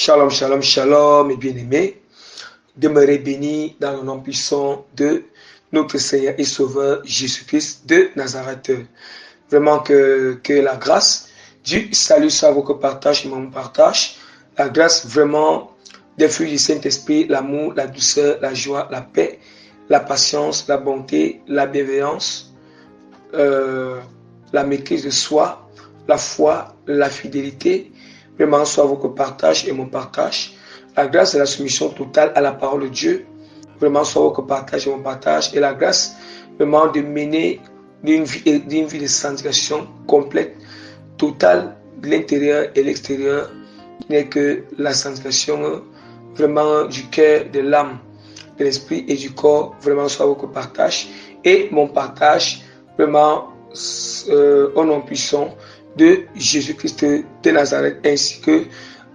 Shalom, shalom, shalom, mes bien-aimés. Demeurez bénis dans le nom puissant de notre Seigneur et Sauveur Jésus-Christ de Nazareth. Vraiment que la grâce du salut soit votre partage et mon partage. La grâce vraiment des fruits du Saint-Esprit, l'amour, la douceur, la joie, la paix, la patience, la bonté, la bienveillance, la maîtrise de soi, la foi, la fidélité, vraiment soit votre partage et mon partage. La grâce et la soumission totale à la parole de Dieu, vraiment soit votre partage et mon partage. Et la grâce vraiment de mener d'une vie de sanctification complète, totale, de l'intérieur et l'extérieur, n'est que la sanctification vraiment du cœur, de l'âme, de l'esprit et du corps, vraiment soit votre partage. Et mon partage, vraiment, au nom puissant de Jésus-Christ de Nazareth, ainsi que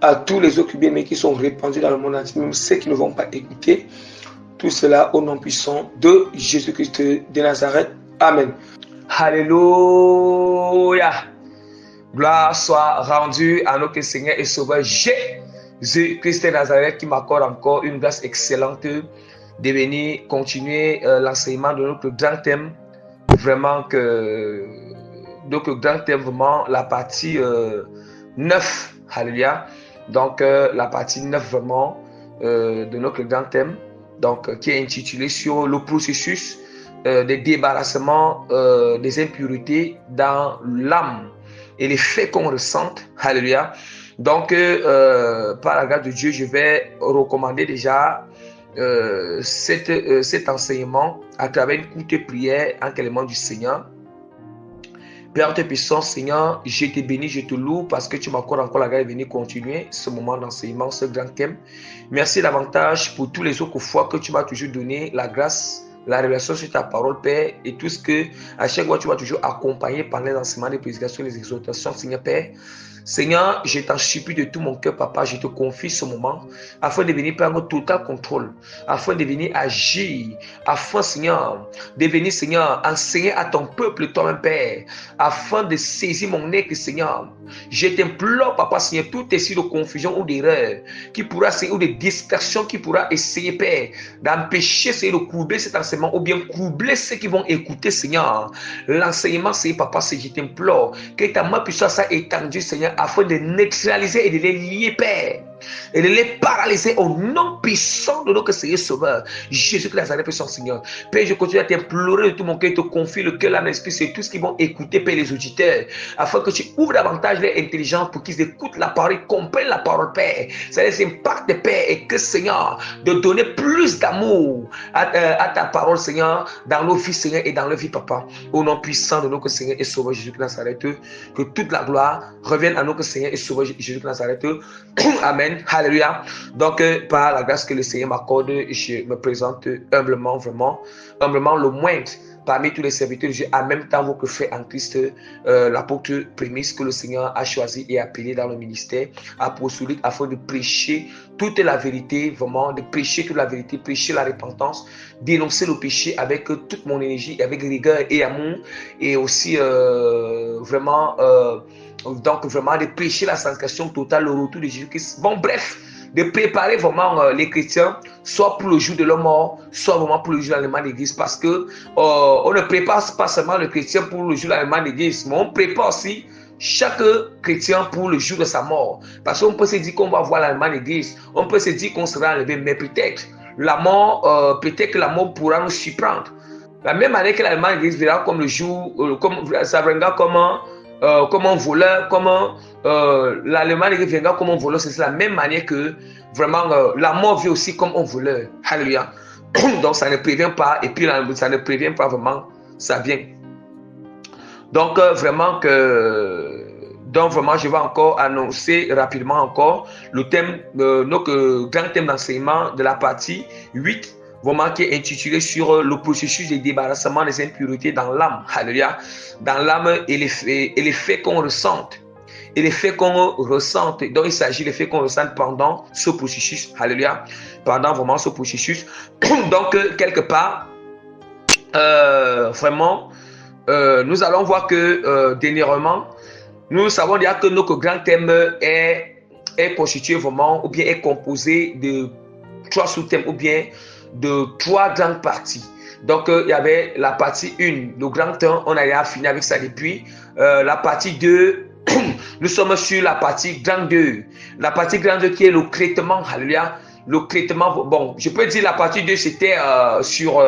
à tous les autres bien-aimés qui sont répandus dans le monde entier, même ceux qui ne vont pas écouter. Tout cela au nom puissant de Jésus-Christ de Nazareth. Amen. Alléluia. Gloire soit rendue à notre Seigneur et Sauveur Jésus-Christ de Nazareth, qui m'accorde encore une grâce excellente de venir continuer l'enseignement de notre grand thème. Vraiment donc le grand thème, vraiment la partie 9. Alléluia. Donc la partie 9 vraiment de notre grand thème, donc qui est intitulé sur le processus de débarrassement des impuretés dans l'âme et les faits qu'on ressente. Alléluia. Donc par la grâce de Dieu, je vais recommander déjà cet enseignement à travers une courte prière en clément du Seigneur. Père te puissant, Seigneur, je te bénis, je te loue parce que tu m'accordes encore la grâce de venir continuer ce moment d'enseignement, ce grand thème. Merci davantage pour tous les autres fois que tu m'as toujours donné la grâce, la révélation sur ta parole, Père, et tout ce que à chaque fois tu m'as toujours accompagné par les enseignements, les prédications, les exhortations, Seigneur Père. Seigneur, je t'en supplie de tout mon cœur, Papa, je te confie ce moment, afin de venir prendre total contrôle, afin de venir agir, afin, Seigneur, de venir, Seigneur, enseigner à ton peuple, toi-même, Père, afin de saisir mon nez, Seigneur. Je t'implore, Papa, Seigneur, tout esprit de confusion ou d'erreur, qui pourra, Seigneur, ou de distraction, qui pourra essayer, Père, d'empêcher, Seigneur, de courber cet enseignement, ou bien courber ceux qui vont écouter, Seigneur. L'enseignement, Seigneur, Papa, Seigneur, je t'implore, que ta main puissance soit étendue, Seigneur, afin de neutraliser et de les lier, Père, et de les paralyser au nom puissant de notre Seigneur Sauveur, Jésus-Christ Nazareth, puissant Seigneur. Père, je continue à t'implorer de tout mon cœur, te confie le cœur, l'âme, l'esprit, c'est tout ce qui vont écouter, Père, les auditeurs, afin que tu ouvres davantage leur intelligence pour qu'ils écoutent la parole, comprennent la parole, Père. Ça les impacte, Père, et que, Seigneur, de donner plus d'amour à ta parole, Seigneur, dans nos vies, Seigneur, et dans leur vie, Papa. Au nom puissant de notre Seigneur et Sauveur, Jésus-Christ Nazareth, que toute la gloire revienne à notre Seigneur et Sauveur, Jésus-Christ Nazareth. Amen. Alléluia. Donc, par la grâce que le Seigneur m'accorde, je me présente humblement, vraiment, humblement le moindre parmi tous les serviteurs de Dieu, en même temps votre frère en Christ, l'apôtre Prémisse que le Seigneur a choisi et appelé dans le ministère apostolique afin de prêcher toute la vérité, vraiment, de prêcher toute la vérité, prêcher la repentance, dénoncer le péché avec toute mon énergie, avec rigueur et amour, et aussi vraiment, donc vraiment de prêcher la sanctification totale, le retour de Jésus-Christ. Bon, bref, de préparer vraiment les chrétiens, soit pour le jour de leur mort, soit vraiment pour le jour de l'avènement d'église, parce que on ne prépare pas seulement le chrétien pour le jour de l'avènement d'église, mais on prépare aussi chaque chrétien pour le jour de sa mort. Parce qu'on peut se dire qu'on va voir l'avènement d'église, on peut se dire qu'on sera enlevé, mais peut-être la mort, peut-être que la mort pourra nous surprendre. La même année que l'avènement d'église verra comme le jour, comme ça viendra comme un voleur, comme l'Allemagne viendra comme un voleur, c'est la même manière que vraiment la mort vient aussi comme un voleur. Alléluia. Donc ça ne prévient pas, et puis ça ne prévient pas vraiment, ça vient. Donc vraiment je vais encore annoncer rapidement encore le thème, notre grand thème d'enseignement de la partie 8. Vraiment qui est intitulé sur le processus de débarrassement des impuretés dans l'âme. Alléluia. Dans l'âme et les faits qu'on ressente. Et les faits qu'on ressente. Donc il s'agit des faits qu'on ressente pendant ce processus. Alléluia. Pendant vraiment ce processus. Donc quelque part, vraiment, nous allons voir que dernièrement, nous savons déjà que notre grand thème est est constitué vraiment, ou bien est composé de 3 sous-thèmes, ou bien de 3 grandes parties. Donc, il y avait la partie 1, le grand 1, on a fini avec ça depuis. La partie 2, nous sommes sur la partie grande 2. La partie grande 2 qui est le traitement, alléluia. Le traitement, bon, je peux dire la partie 2, c'était sur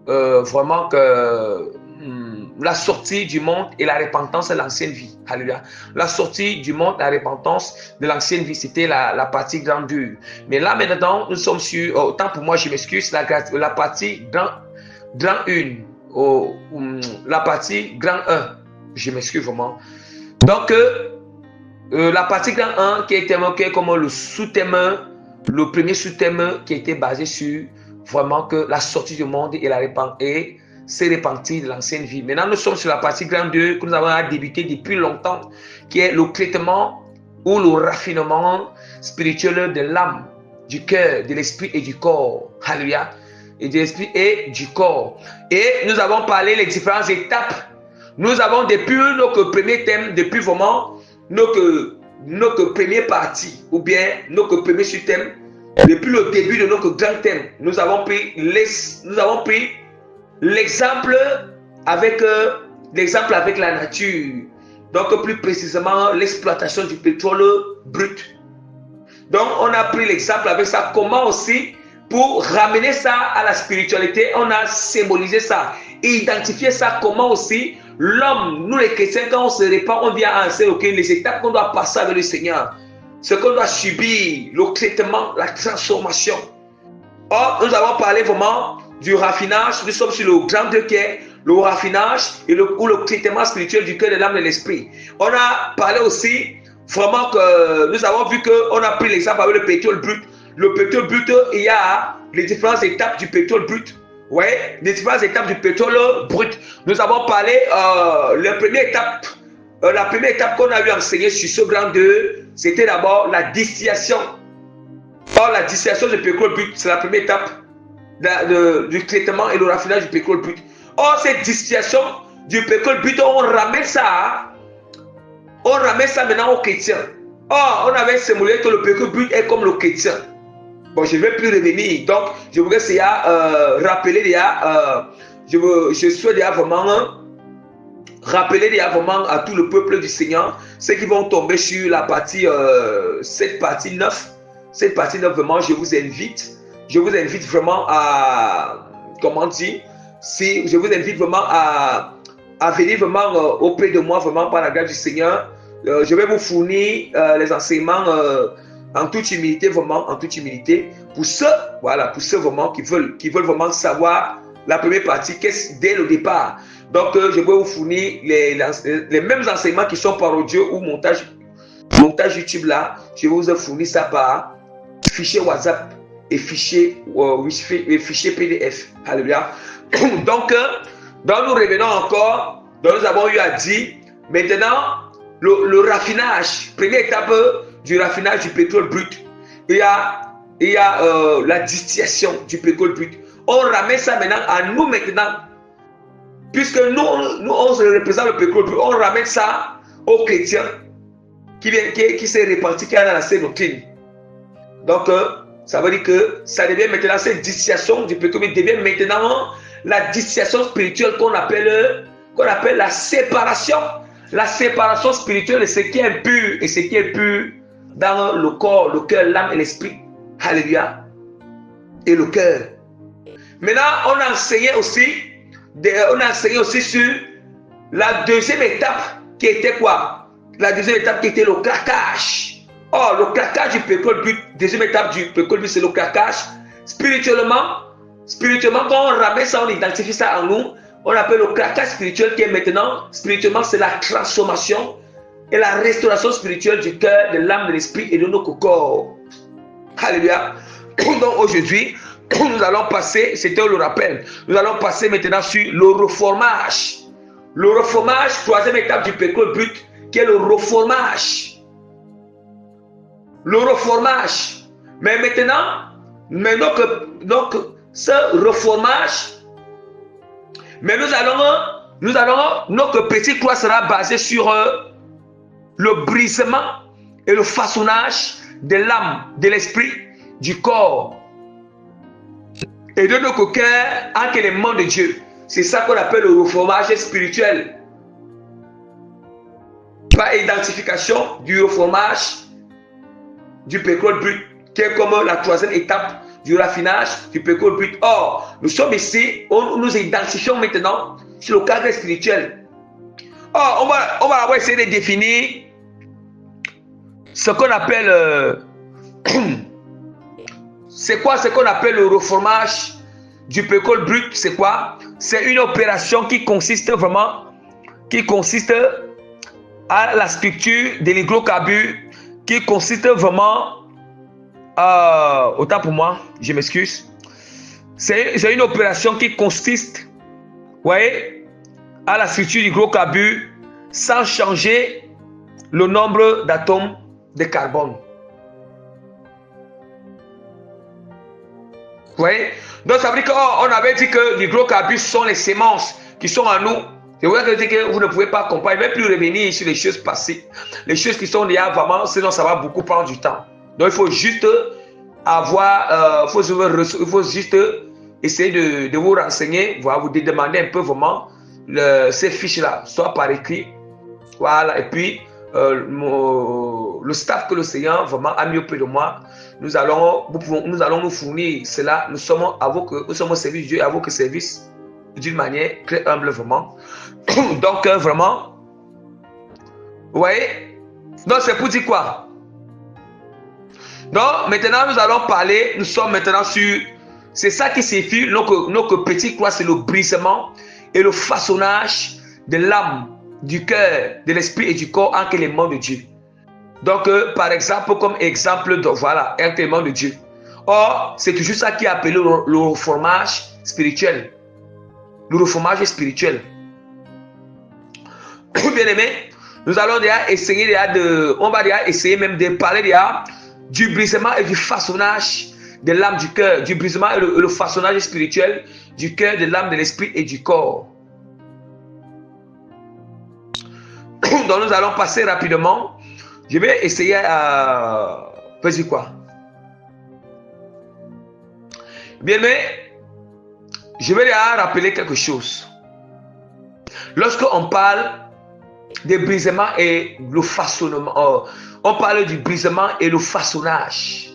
vraiment que la sortie du monde et la repentance de l'ancienne vie. Alléluia. La sortie du monde, la repentance de l'ancienne vie, c'était la partie grande 2. Mais là, maintenant, nous sommes sur, autant pour moi, je m'excuse, la partie grand 1, la partie grand 1. Je m'excuse vraiment. Donc, la partie grand 1 qui est comme le sous-thème, le premier sous-thème qui était basé sur vraiment que la sortie du monde et la repentance et s'est repentir de l'ancienne vie. Maintenant, nous sommes sur la partie grande 2 que nous avons débuté depuis longtemps, qui est le traitement ou le raffinement spirituel de l'âme, du cœur, de l'esprit et du corps. Alléluia. Et de l'esprit et du corps. Et nous avons parlé les différentes étapes. Nous avons depuis notre premier thème, depuis vraiment notre première partie, ou bien notre premier sous-thème, depuis le début de notre grand thème, nous avons pris l'exemple avec la nature. Donc, plus précisément, l'exploitation du pétrole brut. Donc, on a pris l'exemple avec ça. Comment aussi, pour ramener ça à la spiritualité, on a symbolisé ça. Identifié ça, comment aussi, l'homme, nous les chrétiens, quand on se répand, on vient à enseigner les étapes qu'on doit passer avec le Seigneur. Ce qu'on doit subir, le traitement, la transformation. Or, nous avons parlé vraiment du raffinage. Nous sommes sur le grand 2 qui est le raffinage et le traitement spirituel du cœur, de l'âme et de l'esprit. On a parlé aussi vraiment que nous avons vu qu'on a pris l'exemple avec le pétrole brut. Le pétrole brut, il y a les différentes étapes du pétrole brut. Oui, les différentes étapes du pétrole brut. Nous avons parlé la première étape qu'on a eu enseigné sur ce grand 2, c'était d'abord la distillation. Or, la distillation du pétrole brut, c'est la première étape du traitement et le raffinage du pétrole brut. Or, cette distillation du pétrole brut, on ramène ça maintenant aux chrétiens. Or, on avait simulé que le pétrole brut est comme le chrétien. Bon, je ne vais plus revenir. Donc, je voudrais rappeler déjà, je souhaite déjà vraiment rappeler vraiment à tout le peuple du Seigneur, ceux qui vont tomber sur la partie, cette partie 9. Cette partie 9, vraiment, je vous invite vraiment à, comment dire, je vous invite vraiment à venir vraiment auprès de moi, vraiment par la grâce du Seigneur. Je vais vous fournir les enseignements en toute humilité, vraiment, en toute humilité, pour ceux vraiment qui veulent vraiment savoir la première partie, dès le départ. Donc, je vais vous fournir les mêmes enseignements qui sont par audio ou montage YouTube là. Je vais vous fournir ça par fichier WhatsApp et fichier PDF. Alléluia. Donc, nous revenons encore. Donc, nous avons eu à dire, maintenant, le raffinage, première étape du raffinage du pétrole brut. Il y a la distillation du pétrole brut. On ramène ça maintenant à nous maintenant. Puisque nous on représente le pétrole brut, on ramène ça aux chrétiens qui s'est réparti, qui est dans la sainte doctrine. Donc, ça veut dire que ça devient maintenant cette distillation du pétrole brut, devient maintenant la distillation spirituelle qu'on appelle la séparation. La séparation spirituelle de ce qui est impur et ce qui est pur dans le corps, le cœur, l'âme et l'esprit. Alléluia. Et le cœur. Maintenant, on a enseigné aussi sur la deuxième étape qui était quoi? La deuxième étape qui était le craquage. Oh, le craquage du pétrole brut. Deuxième étape du pétrole brut, c'est le craquage. Spirituellement, quand on ramène ça, on identifie ça en nous. On appelle le craquage spirituel qui est maintenant, spirituellement, c'est la transformation et la restauration spirituelle du cœur, de l'âme, de l'esprit et de notre corps. Alléluia. Donc aujourd'hui, nous allons passer, c'était le rappel, nous allons passer maintenant sur le reformage. Le reformage, troisième étape du pétrole brut, qui est le reformage. Le reformage. Mais maintenant, donc ce reformage, mais nous allons, notre petit croix sera basé sur le brisement et le façonnage de l'âme, de l'esprit, du corps et de notre cœur en l'élément de Dieu. C'est ça qu'on appelle le reformage spirituel. Par identification du reformage du pétrole brut, qui est comme la troisième étape du raffinage du pétrole brut. Or, nous sommes ici, nous identifions maintenant sur le cadre spirituel. Or, on va d'abord essayer de définir ce qu'on appelle c'est quoi ce qu'on appelle le reformage du pétrole brut. C'est quoi? C'est une opération qui consiste vraiment, à la structure de l'hydrocarbure, qui consiste vraiment, autant pour moi, je m'excuse, c'est une opération qui consiste, vous voyez, à la structure du hydrocarbure sans changer le nombre d'atomes de carbone. Vous voyez? Donc ça veut dire qu'on avait dit que les hydrocarbures sont les semences qui sont en nous. C'est vrai que vous ne pouvez pas comprendre, même plus revenir sur les choses passées. Les choses qui sont déjà vraiment, sinon ça va beaucoup prendre du temps. Donc il faut juste avoir, il faut juste essayer de vous renseigner, vous demander un peu vraiment ces fiches-là, soit par écrit. Voilà, et puis le staff que le Seigneur vraiment a mis auprès de moi, nous allons nous fournir cela. Nous sommes au service de Dieu, à vos services, d'une manière très humble vraiment. Donc vraiment, vous voyez, donc c'est pour dire quoi? Donc maintenant nous allons parler, nous sommes maintenant sur, c'est ça qui signifie notre petite croix, c'est le brisement et le façonnage de l'âme, du cœur, de l'esprit et du corps en élément de Dieu. Donc par exemple, comme exemple de, voilà, un élément de Dieu. Or, c'est toujours ça qui est appelé le reformage spirituel. Le reformage spirituel. Bien aimé, nous allons déjà essayer essayer même de parler déjà du brisement et du façonnage de l'âme, du cœur, du brisement et le façonnage spirituel du cœur, de l'âme, de l'esprit et du corps. Donc nous allons passer rapidement. Je vais essayer à faire quoi? Bien aimé, je vais déjà rappeler quelque chose. Lorsqu'on parle de brisement et le façonnement, on parle du brisement et le façonnage.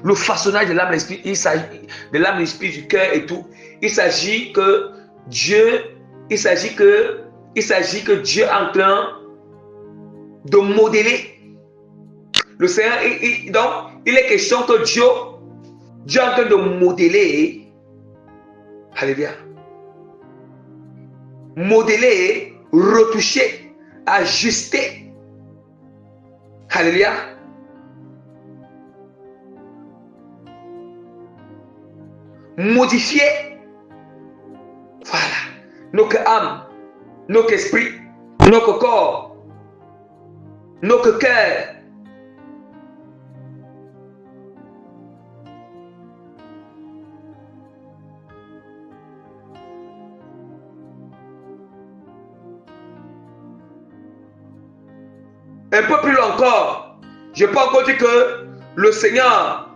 Le façonnage de l'âme, l'esprit, il s'agit de l'âme, l'esprit, du cœur et tout. Il s'agit que Dieu est en train de modeler. Le Seigneur, donc, il est question que Dieu est en train de modeler. Alléluia. Modeler, retoucher, ajuster. Alléluia. Modifier. Voilà. Notre âme, notre esprit, notre corps, notre cœur. Un peu plus loin encore, je peux encore dire que le Seigneur,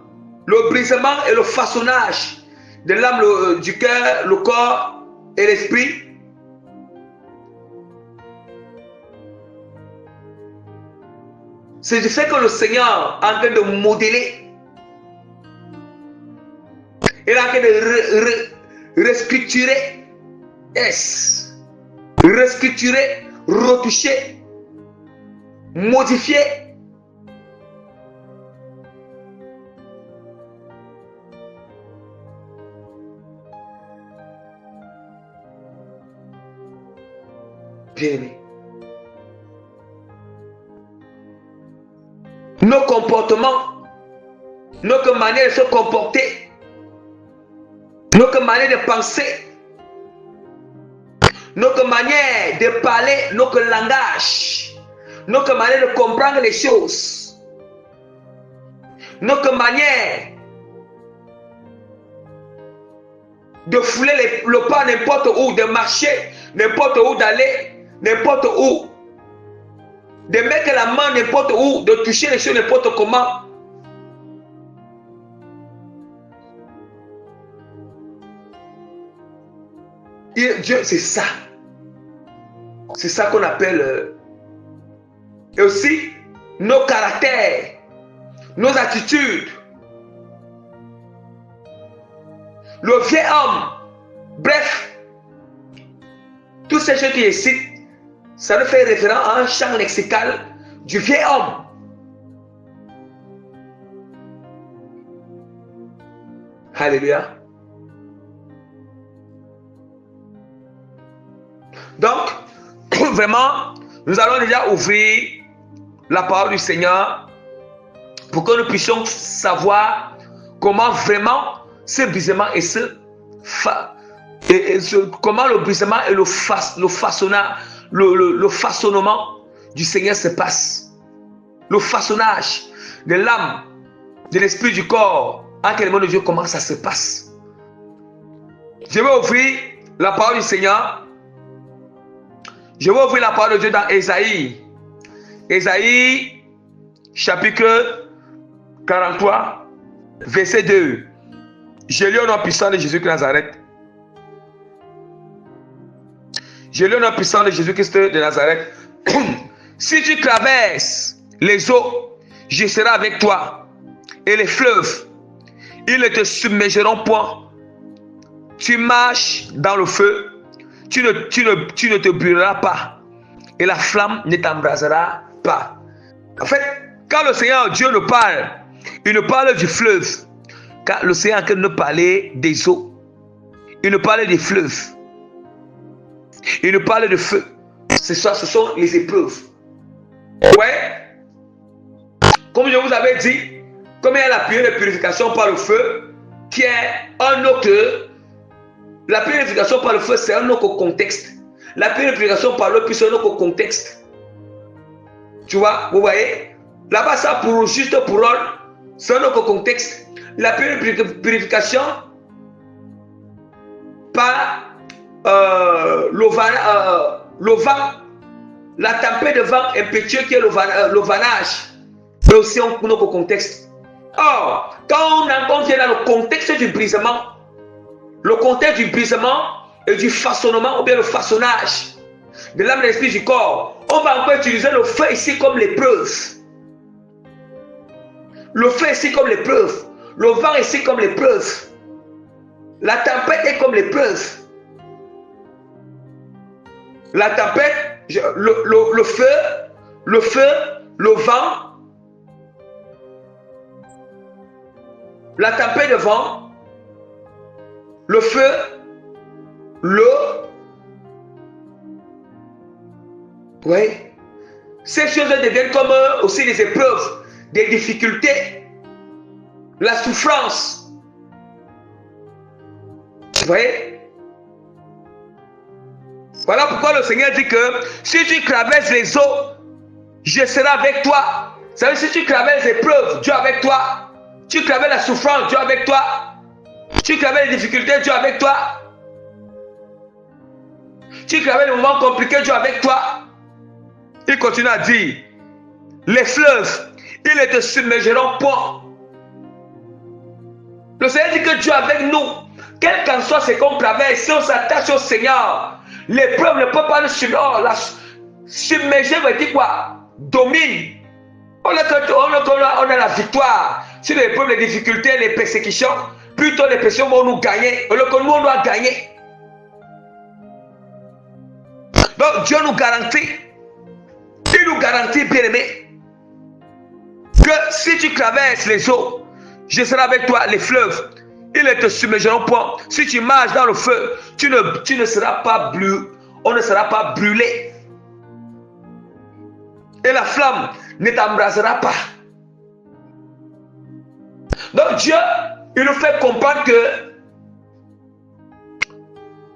le brisement et le façonnage de l'âme, du cœur, le corps et l'esprit, c'est du fait que le Seigneur est en train de modeler. Il est en train de restructurer. Yes. Restructurer, retoucher, modifier. Bien aimé. Nos comportements, notre manière de se comporter, notre manière de penser, notre manière de parler, notre langage, notre manière de comprendre les choses, notre manière de fouler le pas n'importe où, de marcher n'importe où, d'aller n'importe où, de mettre la main n'importe où, de toucher les choses n'importe comment. Et Dieu, c'est ça. C'est ça qu'on appelle. Et aussi, nos caractères, nos attitudes. Le vieil homme. Bref, toutes ces choses qui est cite, ça nous fait référence à un champ lexical du vieil homme. Alléluia. Donc, vraiment, nous allons déjà ouvrir la parole du Seigneur pour que nous puissions savoir comment vraiment ce brisement et comment le brisement et le façonnement du Seigneur se passe. Le façonnage de l'âme, de l'esprit, du corps, en quel moment de Dieu, comment ça se passe. Je vais ouvrir la parole du Seigneur. Je vais ouvrir la parole de Dieu dans Ésaïe. Ésaïe, chapitre 43, verset 2. Je lis au nom puissant de Jésus-Christ de Nazareth. Je lis au nom puissant de Jésus-Christ de Nazareth. Si tu traverses les eaux, je serai avec toi. Et les fleuves, ils ne te submergeront point. Tu marches dans le feu, tu ne te brûleras pas. Et la flamme ne t'embrasera pas. En fait, quand le Seigneur Dieu nous parle, il nous parle du fleuve. Quand le Seigneur nous parlait des eaux, il nous parlait des fleuves. Il nous parle de feu. Ce sont les épreuves. Ouais. Comme je vous avais dit, comme il y a la prière de purification par le feu, qui est un autre. La purification par le feu, c'est un autre contexte. La purification par l'eau, puis c'est un autre contexte. Tu vois, vous voyez? Là-bas, ça pour juste pour rôle, c'est un autre contexte. La purification par le vent, la tempête de vent impétueux qui est le vanage, c'est aussi un autre contexte. Or, quand on vient dans le contexte du brisement, le contexte du brisement et du façonnement ou bien le façonnage de l'âme, de l'esprit, du corps, on va encore utiliser le feu ici comme l'épreuve. Le feu ici comme l'épreuve. Le vent ici comme l'épreuve. La tempête est comme l'épreuve. La tempête, le feu, le vent, la tempête de vent, le feu, l'eau. Oui. Ces choses deviennent comme aussi des épreuves, des difficultés, la souffrance. Vous voyez? Voilà pourquoi le Seigneur dit que si tu traverses les eaux, je serai avec toi. Ça veut dire si tu traverses les épreuves, Dieu est avec toi. Tu traverses la souffrance, Dieu est avec toi. Tu traverses les difficultés, Dieu est avec toi. Tu traverses les moments compliqués, Dieu est avec toi. Il continue à dire, les fleuves, ils ne te submergeront point. Le Seigneur dit que Dieu est avec nous. Quel qu'en soit ce qu'on traverse, si on s'attache au Seigneur, l'épreuve ne peut pas nous submerger. La submerger veut dire quoi? Domine. On a la victoire sur les épreuves, les difficultés, les persécutions. Plutôt les pressions vont nous gagner. Alors que nous, on doit gagner. Donc Dieu nous garantit. Il nous garantit, bien aimé, que si tu traverses les eaux, je serai avec toi, les fleuves, ils ne te submergeront point. Si tu marches dans le feu, tu ne seras pas brûlé. On ne sera pas brûlé. Et la flamme ne t'embrasera pas. Donc Dieu, il nous fait comprendre que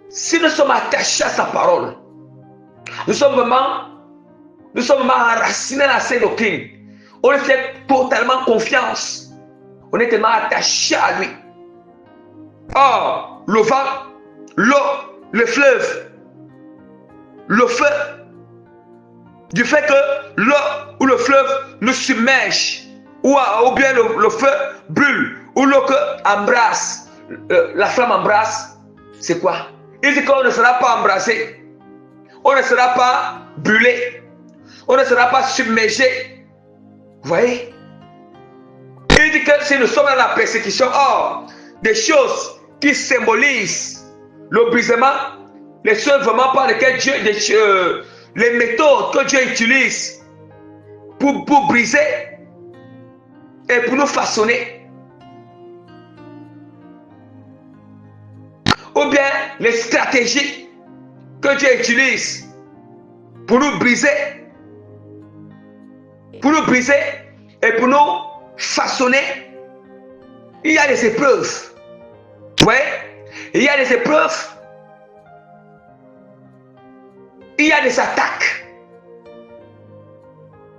si nous sommes attachés à sa parole, nous sommes vraiment enracinés dans sa doctrine. On lui fait totalement confiance. On est tellement attaché à lui. Or, le vent, l'eau, le fleuve, le feu du fait que l'eau ou le fleuve nous submerge, ou bien le feu brûle, ou l'eau embrasse, la flamme embrasse, c'est quoi? Il dit qu'on ne sera pas embrassé, on ne sera pas brûlé, on ne sera pas submergé. Vous voyez? Il dit que si nous sommes dans la persécution, or, des choses qui symbolisent le brisement, les choses vraiment par lesquelles Dieu, les méthodes que Dieu utilise pour briser et pour nous façonner. Ou bien les stratégies que Dieu utilise pour nous briser et pour nous façonner. Il y a des épreuves. Vous voyez? Il y a des épreuves. Il y a des attaques.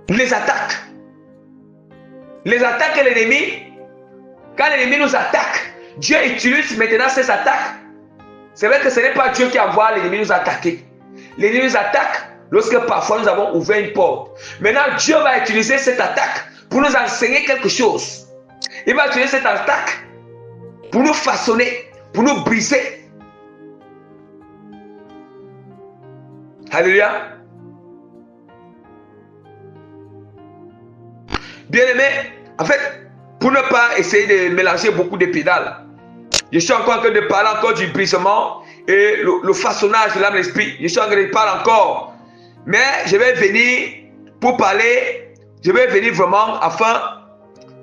Les attaques. Les attaques de l'ennemi. Quand l'ennemi nous attaque, Dieu utilise maintenant ces attaques. C'est vrai que ce n'est pas Dieu qui envoie l'ennemi nous attaquer. L'ennemi nous attaque lorsque parfois nous avons ouvert une porte. Maintenant, Dieu va utiliser cette attaque pour nous enseigner quelque chose. Il va utiliser cette attaque pour nous façonner, pour nous briser. Alléluia. Bien-aimé, en fait, pour ne pas essayer de mélanger beaucoup de pédales, je suis encore en train de parler encore du brisement et le façonnage de l'âme et l'esprit. Je suis en train de parler encore. Mais je vais venir pour parler, je vais venir vraiment afin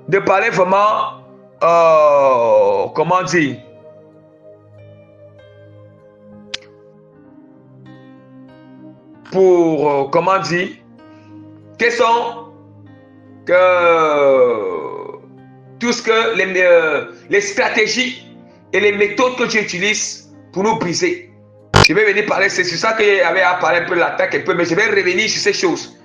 de parler vraiment, comment dire, pour, comment dire, quelles sont tout ce que les stratégies et les méthodes que Dieu utilise pour nous briser. Je vais venir parler, c'est sur ça que j'avais à parler un peu de l'attaque, mais je vais revenir sur ces choses.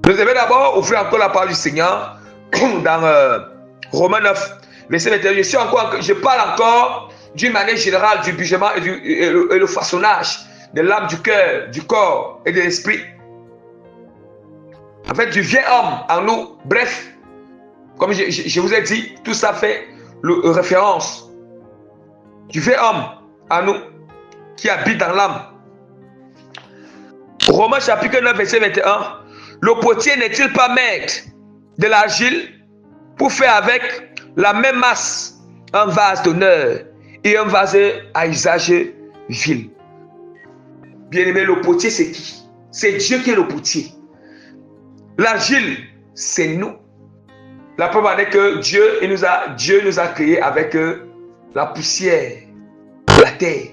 Je vais d'abord ouvrir encore la parole du Seigneur dans Romains 9, verset 21. Je parle encore d'une manière générale du brisement et le façonnage de l'âme, du cœur, du corps et de l'esprit. En fait, du vieil homme en nous. Bref, comme je vous ai dit, tout ça fait référence du vieil homme en nous qui habite dans l'âme. Romains chapitre 9, verset 21. Le potier n'est-il pas maître de l'argile pour faire avec la même masse un vase d'honneur et un vase à usage vil? Bien-aimé, le potier c'est qui? C'est Dieu qui est le potier. L'argile, c'est nous. La preuve est que Dieu nous a créés avec la poussière, la terre.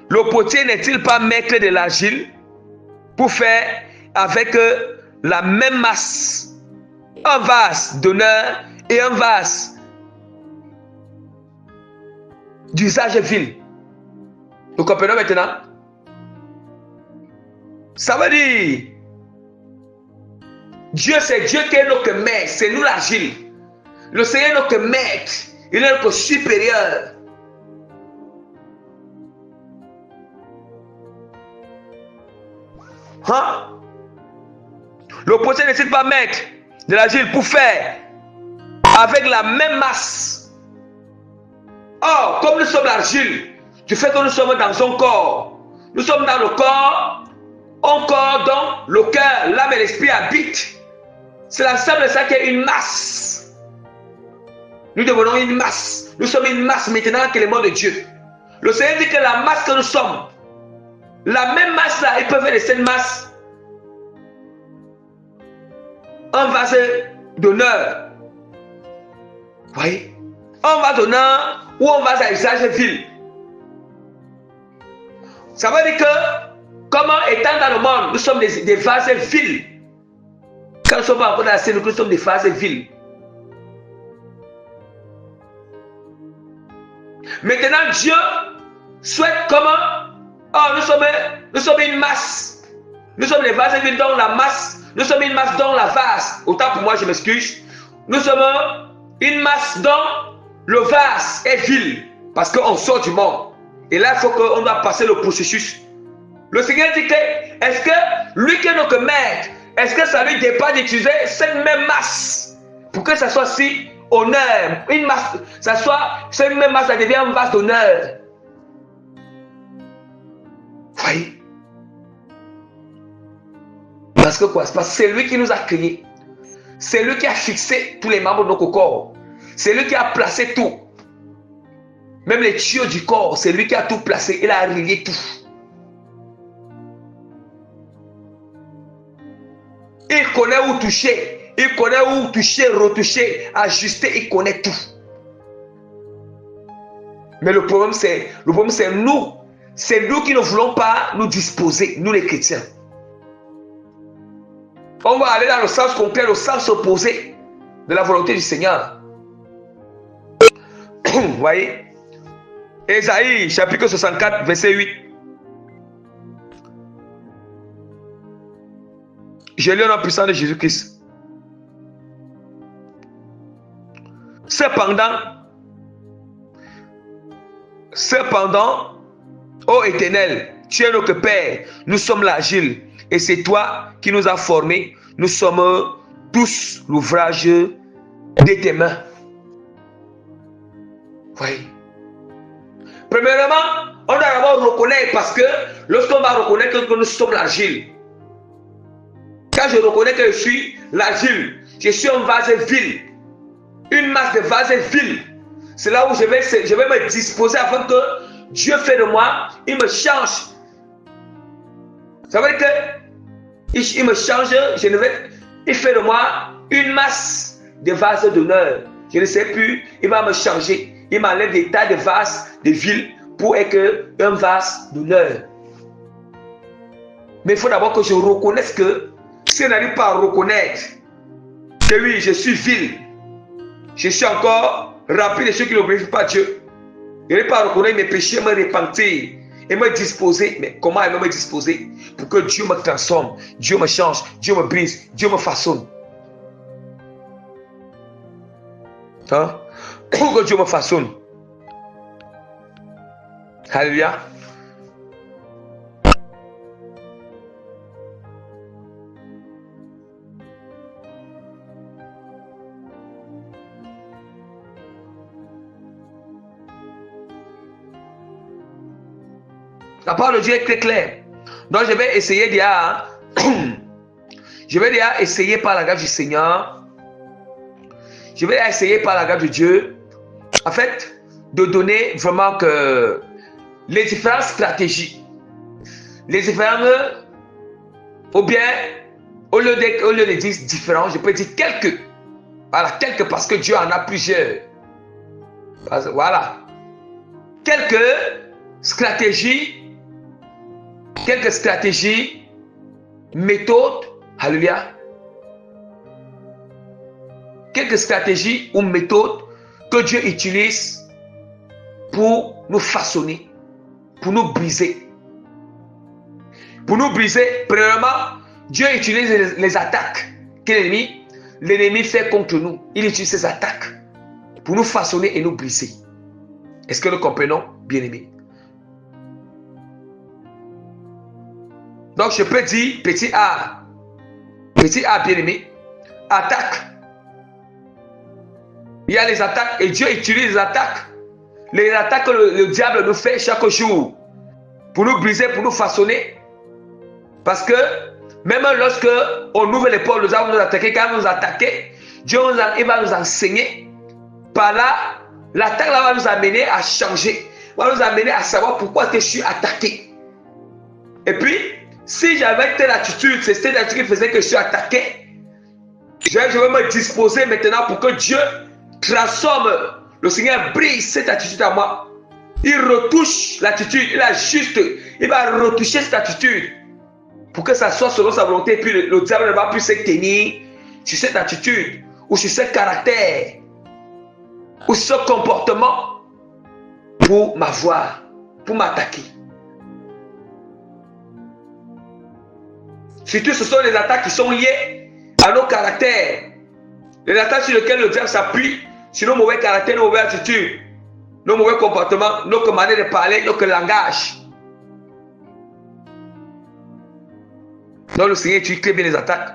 Le potier n'est-il pas maître de l'argile pour faire avec la même masse un vase d'honneur et un vase d'usage vil? Nous comprenons maintenant? Ça veut dire Dieu, c'est Dieu qui est notre maître, c'est nous l'argile. Le Seigneur est notre maître, il est notre supérieur. Hein? Le potier n'est-il pas maître de l'argile pour faire avec la même masse? Or, comme nous sommes l'argile, du fait que nous sommes dans son corps, nous sommes dans le corps, un corps dont le cœur, l'âme et l'esprit habitent. C'est l'ensemble de ça qui est une masse. Nous devenons une masse. Nous sommes une masse maintenant que le monde de Dieu. Le Seigneur dit que la masse que nous sommes, la même masse là, il peut faire de cette masse un vase d'honneur. Vous voyez? Un vase d'honneur ou un vase à usage vil. Ça veut dire que, comment étant dans le monde, nous sommes des vases vils. Quand nous sommes encore dans la scène, nous sommes des vases vils. Maintenant, Dieu souhaite comment? Oh, nous sommes une masse. Nous sommes des vases vils dans la masse. Nous sommes une masse dans la vase. Autant pour moi, je m'excuse. Nous sommes une masse dont le vase est vil. Parce qu'on sort du monde. Et là, il faut qu'on doit passer le Le Seigneur dit que, est-ce que lui qui est notre maître, est-ce que ça lui dépend d'utiliser cette même masse pour que ça soit si honneur, une masse, ça soit, cette même masse, ça devient une masse d'honneur. Voyez? Parce que quoi? Parce que c'est lui qui nous a créés. C'est lui qui a fixé tous les membres de notre corps. C'est lui qui a placé tout. Même les tuyaux du corps, c'est lui qui a tout placé. Il a relié tout. Il connaît où toucher. Il connaît où toucher, retoucher, ajuster. Il connaît tout. Mais le problème, c'est nous. C'est nous qui ne voulons pas nous disposer, nous les chrétiens. On va aller dans le sens contraire, le sens opposé de la volonté du Seigneur. Vous voyez? Ésaïe, chapitre 64, verset 8. Je lis au nom puissant de Jésus-Christ. Cependant, ô Éternel, tu es notre Père, nous sommes l'agile, et c'est toi qui nous as formés. Nous sommes tous l'ouvrage de tes mains. Voyez. Premièrement, on doit d'abord reconnaître, parce que lorsqu'on va reconnaître que nous sommes l'agile, quand je reconnais que je suis l'agile, je suis un vase vide, une masse de vase vide, c'est là où je vais me disposer afin que Dieu fait de moi, il me change. Ça veut dire que il me change, il fait de moi une masse de vases d'honneur. Je ne sais plus, il va me changer. Il m'enlève des tas de vases de ville pour être un vase d'honneur. Mais il faut d'abord que je reconnaisse que si je n'arrive pas à reconnaître que oui, je suis vil, je suis encore rempli de ceux qui ne glorifient pas Dieu. Je n'arrive pas à reconnaître mes péchés, me repentir et me disposer. Mais comment elle va me disposer pour que Dieu me transforme, Dieu me change, Dieu me brise, Dieu me façonne? Hein? Pour que Dieu me façonne. Alléluia. La parole de Dieu est très claire. Donc je vais essayer déjà. Je vais déjà essayer par la grâce du Seigneur. Je vais essayer par la grâce de Dieu. En fait, de donner vraiment que les différentes stratégies. Les différentes. Ou bien, au lieu de dire différents, je peux dire quelques. Voilà, quelques parce que Dieu en a plusieurs. Voilà. Quelques stratégies, méthodes, alléluia. Quelques stratégies ou méthodes que Dieu utilise pour nous façonner, pour nous briser. Pour nous briser, premièrement, Dieu utilise les attaques que l'ennemi fait contre nous. Il utilise ces attaques pour nous façonner et nous briser. Est-ce que nous comprenons, bien-aimés? Donc, je peux dire petit A, bien-aimé, attaque. Il y a les attaques et Dieu utilise les attaques. Les attaques que le diable nous fait chaque jour pour nous briser, pour nous façonner. Parce que même lorsque on ouvre les portes, nous allons nous attaquer. Quand nous attaquer, Dieu il va nous enseigner. Par là, l'attaque là va nous amener à changer. Va nous amener à savoir pourquoi je suis attaqué. Et puis, si j'avais telle attitude, c'est cette attitude qui faisait que je suis attaqué. Je vais me disposer maintenant pour que Dieu transforme. Le Seigneur brise cette attitude à moi. Il retouche l'attitude, il ajuste, il va retoucher cette attitude pour que ça soit selon sa volonté. Et puis le diable ne va plus se tenir sur cette attitude ou sur ce caractère ou ce comportement pour m'avoir, pour m'attaquer. Surtout, ce sont les attaques qui sont liées à nos caractères. Les attaques sur lesquelles le diable s'appuie sur nos mauvais caractères, nos mauvaises attitudes, nos mauvais comportements, notre manière de parler, notre langage. Donc le Seigneur utilise très bien les attaques.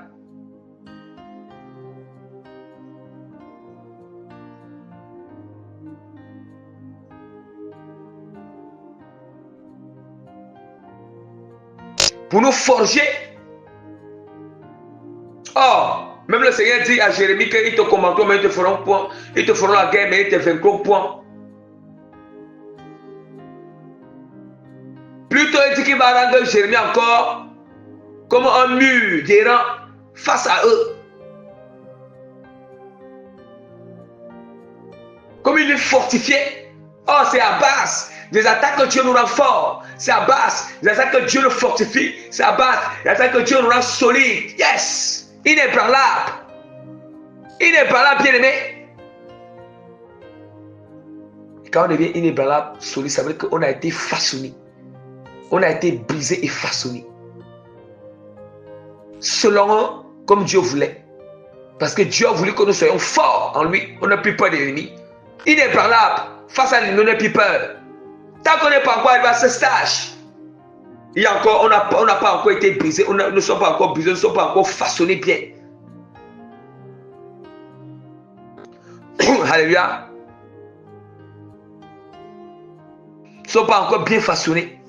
Pour nous forger. Or, même le Seigneur dit à Jérémie qu'ils te commanderont, mais ils te feront point. Ils te feront la guerre, mais ils te vaincront point. Plutôt, il dit qu'il va rendre Jérémie encore comme un mur d'airain face à eux. Comme il est fortifié. Oh, c'est à base des attaques que Dieu nous rend fort. C'est à base des attaques que Dieu nous fortifie. C'est à base des attaques que Dieu nous rend solide. Yes! Inébranlable. Inébranlable, bien-aimé. Quand on devient inébranlable, solide, ça veut dire qu'on a été façonné. On a été brisé et façonné. Selon comme Dieu voulait. Parce que Dieu a voulu que nous soyons forts en lui. On n'a plus peur des ennemis. Inébranlable. Face à l'ennemi, on n'a plus peur. Tant qu'on n'est pas encore arrivé à ce stage, il y a encore, on n'a pas encore été brisé. On ne sommes pas encore brisés. Nous ne sommes pas encore façonnés bien. Alléluia. Nous ne sommes pas encore bien façonnés.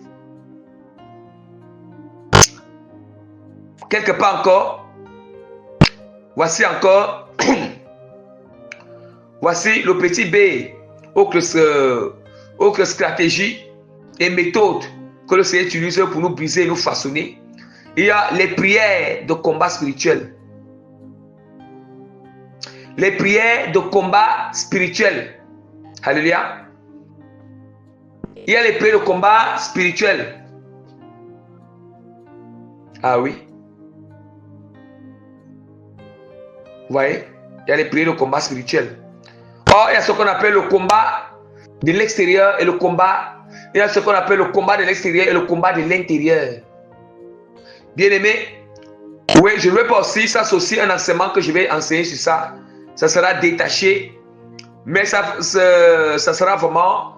Quelque part encore, voici encore, voici le petit B, autre stratégie et méthode que le Seigneur utilise pour nous briser et nous façonner. Il y a les prières de combat spirituel. Les prières de combat spirituel. Alléluia. Il y a les prières de combat spirituel. Ah oui. Vous voyez, il y a les prières de combat spirituel. Or, il y a ce qu'on appelle le combat de l'extérieur et le combat. Il y a ce qu'on appelle le combat de l'extérieur et le combat de l'intérieur. Bien-aimé, oui, je ne veux pas aussi, ça c'est aussi un enseignement que je vais enseigner sur ça. Ça sera détaché, mais ça sera vraiment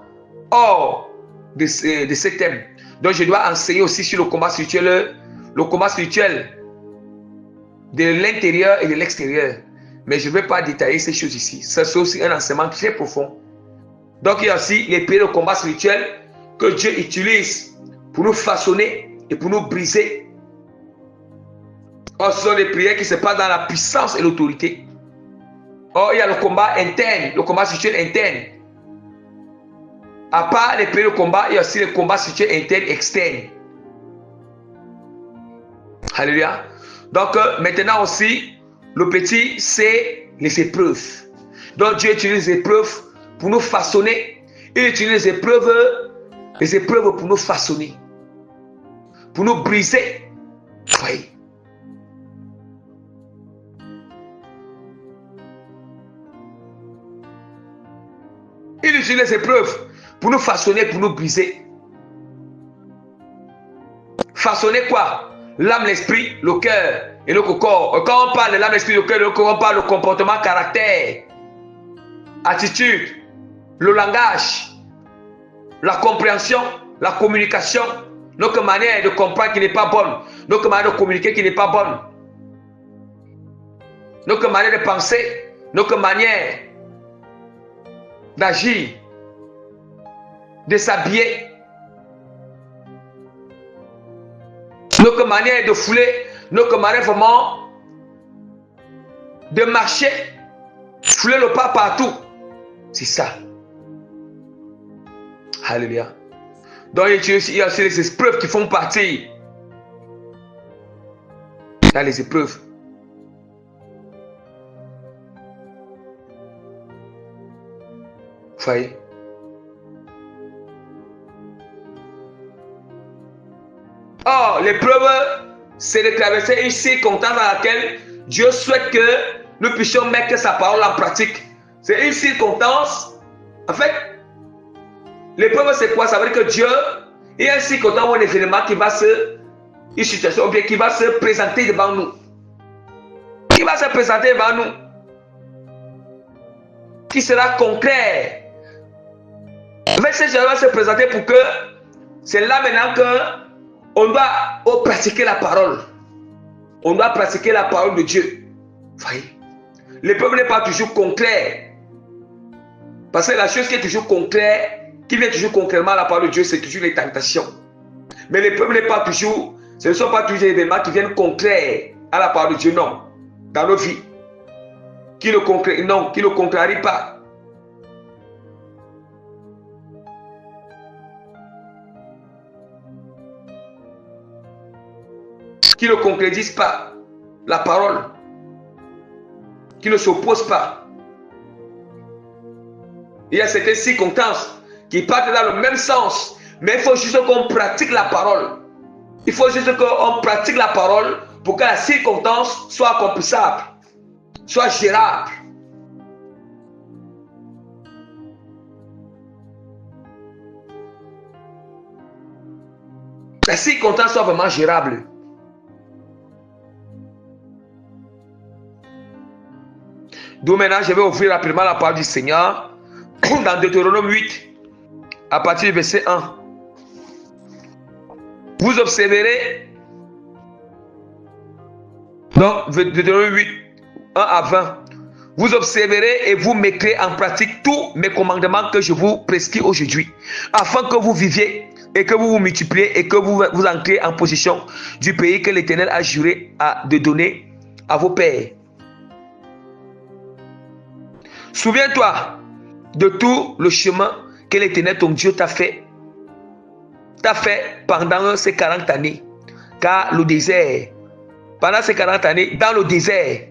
hors de ce thème. Donc, je dois enseigner aussi sur le combat spirituel de l'intérieur et de l'extérieur. Mais je ne vais pas détailler ces choses ici. Ça, c'est aussi un enseignement très profond. Donc, il y a aussi les prières de combat spirituel que Dieu utilise pour nous façonner et pour nous briser. Or, ce sont des prières qui se passent dans la puissance et l'autorité. Or, il y a le combat interne, le combat spirituel interne. À part les prières de combat, il y a aussi le combat spirituel interne et externe. Alléluia. Donc, maintenant aussi, le petit, c'est les épreuves. Donc, Dieu utilise les épreuves pour nous façonner. Il utilise les épreuves pour nous façonner. Pour nous briser. Oui. Il utilise les épreuves pour nous façonner, pour nous briser. Façonner quoi? L'âme, l'esprit, le cœur et le corps. Quand on parle de l'âme, l'esprit, le cœur et le corps, on parle de comportement, caractère, attitude, le langage, la compréhension, la communication, notre manière de comprendre qui n'est pas bonne, notre manière de communiquer qui n'est pas bonne, notre manière de penser, notre manière d'agir, de s'habiller, notre manière de fouler, notre manière vraiment de marcher, fouler le pas partout. C'est ça. Alléluia. Donc il y a aussi les épreuves qui font partie. Il y a les épreuves. Vous voyez? Or, l'épreuve, c'est de traverser une circonstance dans laquelle Dieu souhaite que nous puissions mettre sa parole en pratique. C'est une circonstance. En fait, l'épreuve, c'est quoi? Ça veut dire que Dieu, il y a une circonstance ou un événement qui va une situation bien qui va se présenter devant nous. Qui va se présenter devant nous. Qui sera concret. En fait, cette chose va se présenter pour que c'est là maintenant que on doit pratiquer la parole. On doit pratiquer la parole de Dieu. Voyez? Le peuple n'est pas toujours concret. Parce que la chose qui est toujours concrète, qui vient toujours concrètement à la parole de Dieu, c'est toujours les tentations. Mais le peuple n'est pas toujours, ce ne sont pas toujours des événements qui viennent concrets à la parole de Dieu, non. Dans nos vies. Qui ne contrarient pas. Qui ne concrétisent pas la parole. Qui ne s'opposent pas. Il y a certaines circonstances qui partent dans le même sens. Mais il faut juste qu'on pratique la parole. Il faut juste qu'on pratique la parole pour que la circonstance soit accomplissable, soit gérable. La circonstance soit vraiment gérable. D'où maintenant, je vais ouvrir rapidement la parole du Seigneur dans Deutéronome 8, à partir du verset 1. Vous observerez, donc Deutéronome 8, 1 à 20. Vous observerez et vous mettrez en pratique tous mes commandements que je vous prescris aujourd'hui, afin que vous viviez et que vous vous multipliez et que vous entriez en possession du pays que l'Éternel a juré de donner à vos pères. Souviens-toi de tout le chemin que l'Éternel ton Dieu t'a fait pendant ces 40 années. Car le désert, pendant ces 40 années, dans le désert,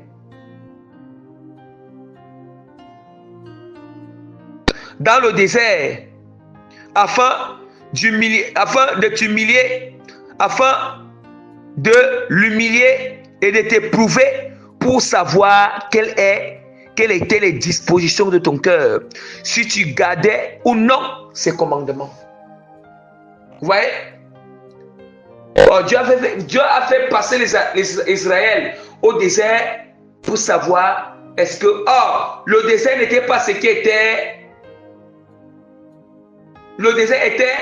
afin de t'humilier, afin de l'humilier et de t'éprouver pour savoir quelles étaient les dispositions de ton cœur, si tu gardais ou non ses commandements. Vous voyez? Dieu a fait passer les Israël au désert pour savoir est-ce que le désert n'était pas ce qui était. Le désert était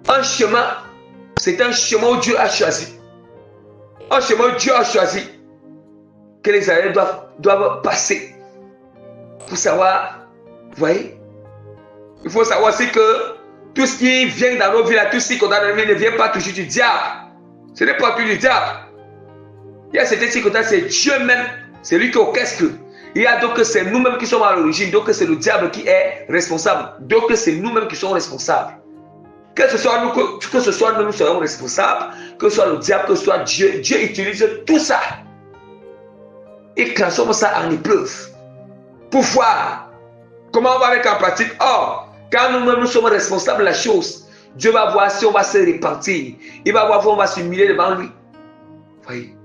un chemin. C'est un chemin où Dieu a choisi. Un chemin où Dieu a choisi que les Israéliens doivent passer pour savoir. Vous voyez? Il faut savoir aussi que tout ce qui vient dans nos vies, tout ce qu'on a dans nos vies ne vient pas toujours du diable. Ce n'est pas toujours du diable. Il y a certaines circonstances, c'est Dieu même, c'est lui qui orchestre. Il y a donc que c'est nous-mêmes qui sommes à l'origine, donc c'est le diable qui est responsable. Donc c'est nous-mêmes qui sommes responsables. Que ce soit nous, nous serons responsables, que ce soit le diable, que ce soit Dieu. Dieu utilise tout ça. Il transforme ça en épreuve. Pour voir comment on va mettre en pratique. Quand nous-mêmes nous sommes responsables de la chose, Dieu va voir si on va se repentir. Il va voir si on va s'humilier devant lui. Voyez.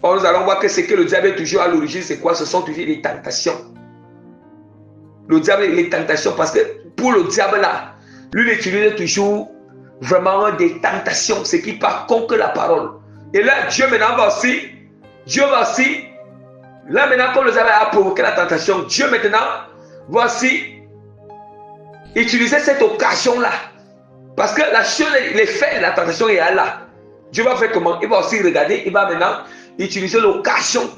Nous allons voir que ce que le diable est toujours à l'origine, c'est quoi? Ce sont toujours les tentations. Le diable et les tentations, parce que pour le diable là, lui il utilise toujours vraiment des tentations, ce qui part contre la parole. Et là, Dieu maintenant va aussi, là maintenant quand le diable a provoqué la tentation, Dieu maintenant va aussi utiliser cette occasion là. Parce que la chose, l'effet de la tentation est là. Dieu va faire comment? Il va aussi regarder, il va maintenant utiliser l'occasion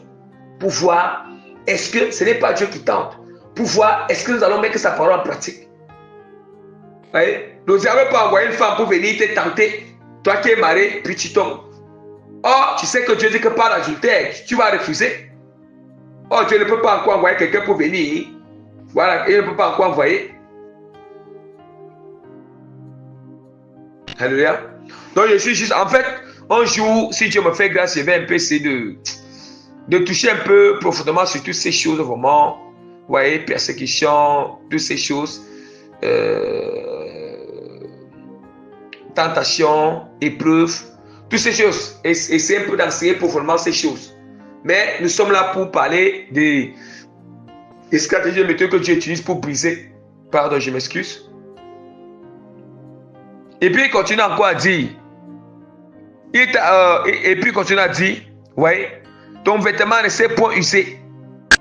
pour voir est-ce que ce n'est pas Dieu qui tente, pour voir est-ce que nous allons mettre sa parole en pratique. Vous voyez? Le diable peut envoyer une femme pour venir te tenter, toi qui es marié, puis tu tombes. Tu sais que Dieu dit que par l'adultère, tu vas refuser. Dieu ne peut pas encore envoyer quelqu'un pour venir. Voilà, il ne peut pas encore envoyer. Alléluia. Donc je suis juste, en fait, un jour, si Dieu me fait grâce, je vais un peu essayer de toucher un peu profondément sur toutes ces choses, vraiment. Vous voyez, persécution, toutes ces choses. Tentation, épreuve, toutes ces choses. Et c'est un peu d'enseigner profondément ces choses. Mais nous sommes là pour parler des stratégies de méthode que Dieu utilise pour briser. Pardon, je m'excuse. Et puis il continue encore à dire. Et puis il continue à dire, ouais, ton vêtement ne s'est point usé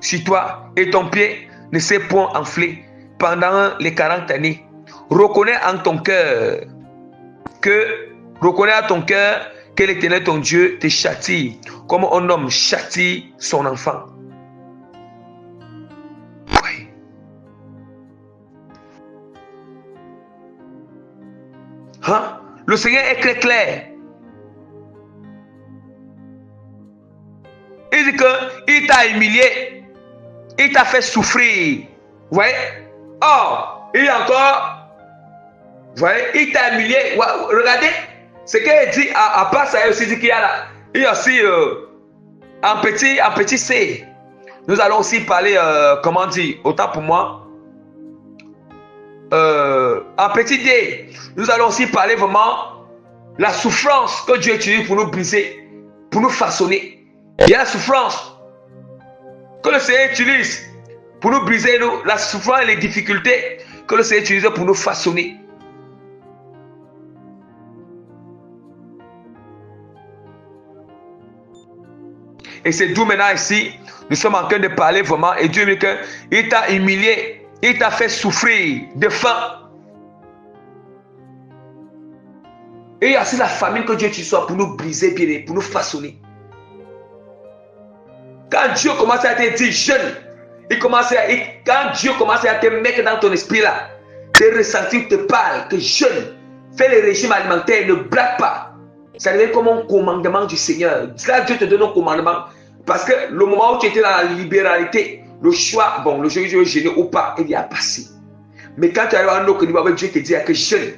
sur toi et ton pied ne s'est point enflé pendant les 40 années. Reconnais à ton cœur que l'Éternel ton Dieu te châtie, comme un homme châtie son enfant. Oui. Hein? Le Seigneur est très clair. Il dit qu'il t'a humilié, il t'a fait souffrir. Vous voyez? Or, il y a encore, vous voyez, il t'a humilié. Regardez, ce qu'il dit à part ça, il aussi dit qu'il y a là, il y a aussi en petit C. Nous allons aussi parler, comment dire, autant pour moi, en petit D, nous allons aussi parler vraiment la souffrance que Dieu utilise pour nous briser, pour nous façonner. Il y a la souffrance que le Seigneur utilise pour nous briser, la souffrance et les difficultés que le Seigneur utilise pour nous façonner. Et c'est d'où maintenant ici, nous sommes en train de parler vraiment, et Dieu dit qu'il t'a humilié, il t'a fait souffrir de faim. Et il y a aussi la famine que Dieu utilise pour nous briser, pour nous façonner. Quand Dieu commence à te dire jeune, quand Dieu commence à te mettre dans ton esprit là, tes ressentis te parlent, que jeune, fais le régime alimentaire, ne blague pas. Ça devient comme un commandement du Seigneur. Là, Dieu te donne un commandement. Parce que le moment où tu étais dans la libéralité, le choix, bon, le jeu gêné ou pas, il y a passé. Mais quand tu arrives à un autre niveau, Dieu te dit que jeune,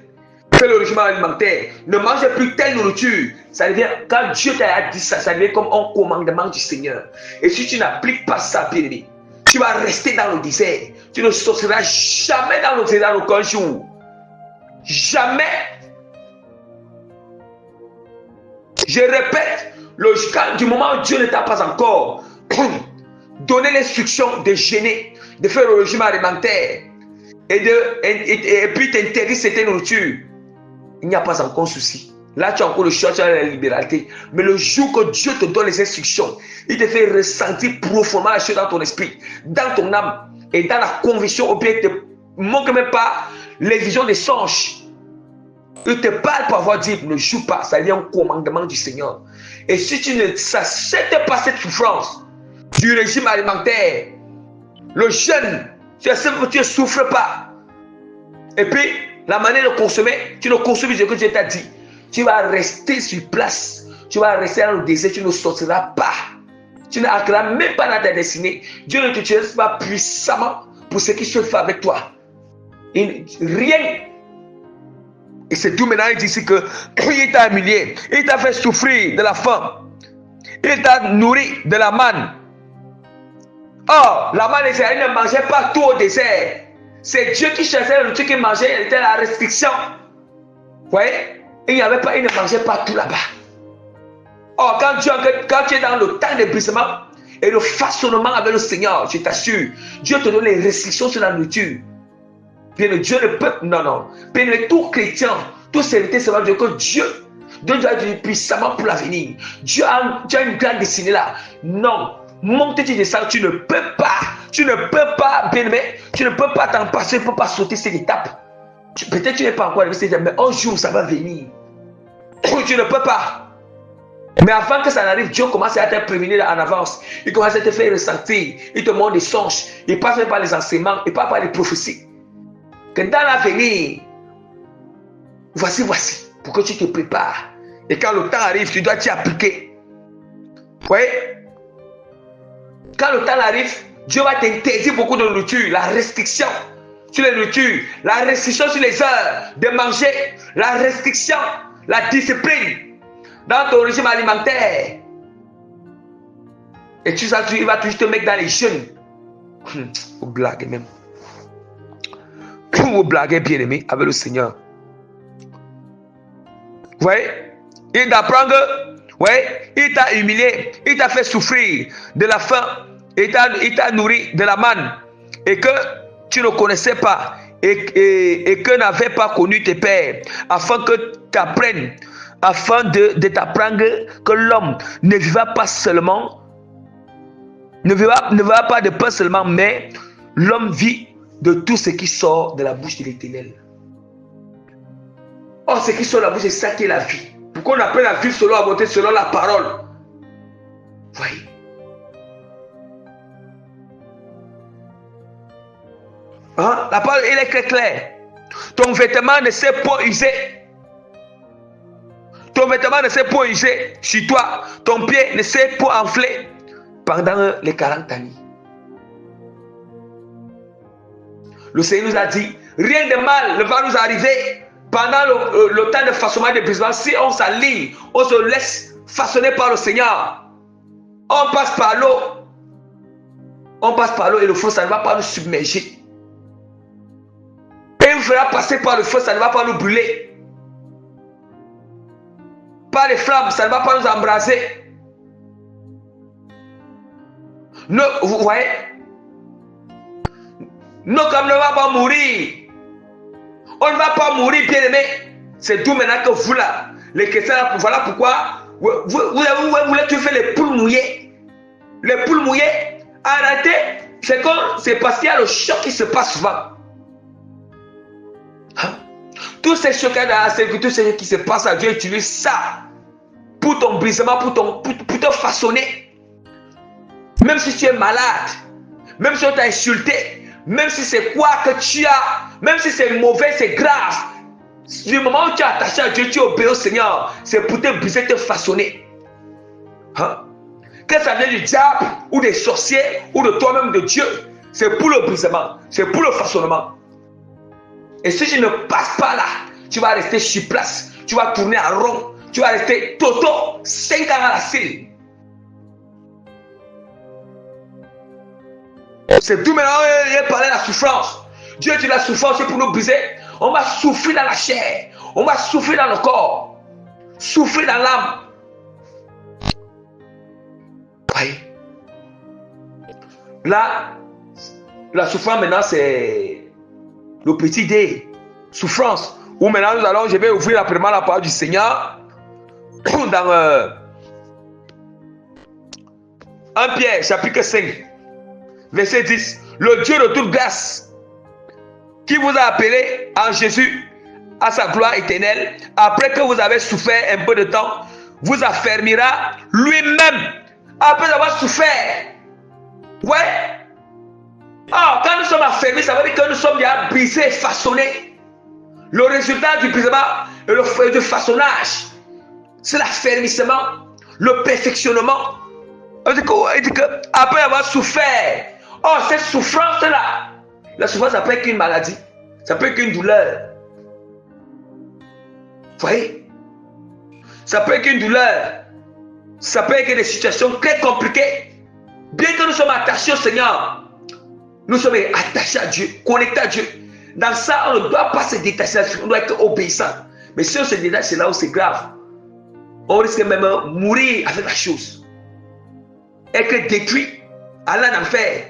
fais le régime alimentaire, ne mange plus telle nourriture. Ça devient, quand Dieu t'a dit ça, ça devient comme un commandement du Seigneur. Et si tu n'appliques pas ça, bien-aimé, tu vas rester dans le désert. Tu ne sortiras jamais dans le désert aucun jour. Jamais. Je répète, du moment où Dieu ne t'a pas encore donné l'instruction de jeûner, de faire le régime alimentaire et puis t'interdire cette nourriture, il n'y a pas encore de souci. Là, tu as encore le choix, tu as la libéralité. Mais le jour que Dieu te donne les instructions, il te fait ressentir profondément la chose dans ton esprit, dans ton âme et dans la conviction, ou bien il ne te manque même pas les visions des songes. Il te parle pour avoir dit ne joue pas, ça vient un commandement du Seigneur. Et si tu ne s'acceptes pas cette souffrance du régime alimentaire, le jeûne, tu ne souffres pas. Et puis, la manière de consommer, tu ne consommes ce que Dieu t'a dit. Tu vas rester sur place. Tu vas rester dans le désert, tu ne sortiras pas. Tu n'entreras même pas dans ta destinée. Dieu ne t'utilise pas puissamment pour ce qui se fait avec toi. Rien. Et c'est tout maintenant, il dit ici qu'il t'a humilié, il t'a fait souffrir de la faim, il t'a nourri de la manne. Or, la manne, il ne mangeait pas tout au désert. C'est Dieu qui cherchait la nourriture qu'il mangeait, c'était la restriction. Vous voyez? Il ne mangeait pas tout là-bas. Or, quand tu es dans le temps de brisement et le façonnement avec le Seigneur, je t'assure, Dieu te donne les restrictions sur la nourriture. Bien, Dieu ne peut, non. Bien, tout chrétien, tout serviteur, c'est Dieu que Dieu donne puissamment pour l'avenir. Tu as une grande destinée là. Non, monte, tu descends, tu ne peux pas, bien aimé, tu ne peux pas t'en passer, tu ne peux pas sauter cette étape. Peut-être tu n'es pas encore arrivé, mais un jour ça va venir. Tu ne peux pas. Mais avant que ça n'arrive, Dieu commence à te prévenir en avance. Il commence à te faire ressentir. Il te montre des songes. Il passe même par les enseignements. Il passe par les prophéties. Que dans l'avenir, voici, pour que tu te prépares. Et quand le temps arrive, tu dois t'y appliquer. Vous voyez? Quand le temps arrive, Dieu va t'interdire beaucoup de nourriture, la restriction sur les nourritures, la restriction sur les heures de manger, la restriction, la discipline dans ton régime alimentaire. Et tu sais, il va toujours te mettre dans les jeûnes. Vous blaguez même. Vous blaguez bien aimé avec le Seigneur. Vous voyez? Il t'apprend que, il t'a humilié, il t'a fait souffrir de la faim, il t'a nourri de la manne, et que tu ne connaissais pas, et que n'avaient pas connu tes pères, afin que tu apprennes, afin de t'apprendre que l'homme ne vivra pas seulement, ne vivra pas de pain seulement, mais l'homme vit de tout ce qui sort de la bouche de l'Éternel. Or, ce qui sort de la bouche, c'est ça qui est la vie. pour qu'on apprenne à vivre selon la volonté, selon la parole. Voyez. Hein? La parole, elle est très claire. Ton vêtement ne s'est pas usé. Ton vêtement ne s'est pas usé sur toi. Ton pied ne s'est pas enflé pendant les 40 années. Le Seigneur nous a dit, rien de mal ne va nous arriver pendant le temps de façonnement de brisement. Si on s'aligne, on se laisse façonner par le Seigneur. On passe par l'eau. On passe par l'eau et le feu, ça ne va pas nous submerger. Et il fera passer par le feu, ça ne va pas nous brûler. Par les flammes, ça ne va pas nous embraser. Vous voyez? Nos hommes ne vont pas mourir. On ne va pas mourir, bien aimé. C'est tout maintenant que vous là, les chrétiens, voilà pourquoi vous voulez tuer les poules mouillées. Les poules mouillées, arrêtez. C'est parce qu'il y a le choc qui se passe souvent. Hein? Tous ces chocs dans la sécurité, tout ce qui se passe à Dieu, utilise ça pour ton brisement, pour te façonner. Même si tu es malade, même si on t'a insulté, même si c'est quoi que tu as, même si c'est mauvais, c'est grave. Du moment où tu es attaché à Dieu, tu obéis au Seigneur, c'est pour te briser, te façonner. Hein? Que ça vienne du diable, ou des sorciers, ou de toi-même, de Dieu, c'est pour le brisement, c'est pour le façonnement. Et si tu ne passes pas là, tu vas rester sur place, tu vas tourner en rond, tu vas rester toto, 5 ans à la cile. C'est tout maintenant, il a parlé de la souffrance. Dieu dit la souffrance, c'est pour nous briser. On va souffrir dans la chair, on va souffrir dans le corps, souffrir dans l'âme. Voyez. Là, la souffrance maintenant, c'est le petit dé, souffrance. Où maintenant, je vais ouvrir après-midi la parole du Seigneur dans 1 Pierre, chapitre 5. Verset 10, le Dieu de toute grâce, qui vous a appelé en Jésus à sa gloire éternelle, après que vous avez souffert un peu de temps, vous affermira lui-même, après avoir souffert. Ouais. Ah, quand nous sommes affermis, ça veut dire que nous sommes déjà brisés et façonnés. Le résultat du brisement et le façonnage, c'est l'affermissement, le perfectionnement. Il dit que après avoir souffert, oh, cette souffrance-là, la souffrance, ça peut être qu'une maladie, ça peut être qu'une douleur. Vous voyez? Ça peut être qu'une douleur, ça peut être des situations très compliquées. Bien que nous sommes attachés au Seigneur, nous sommes attachés à Dieu, connectés à Dieu. Dans ça, on ne doit pas se détacher, on doit être obéissant. Mais si on se détache, c'est là où c'est grave. On risque même de mourir avec la chose. Être détruit, aller en enfer.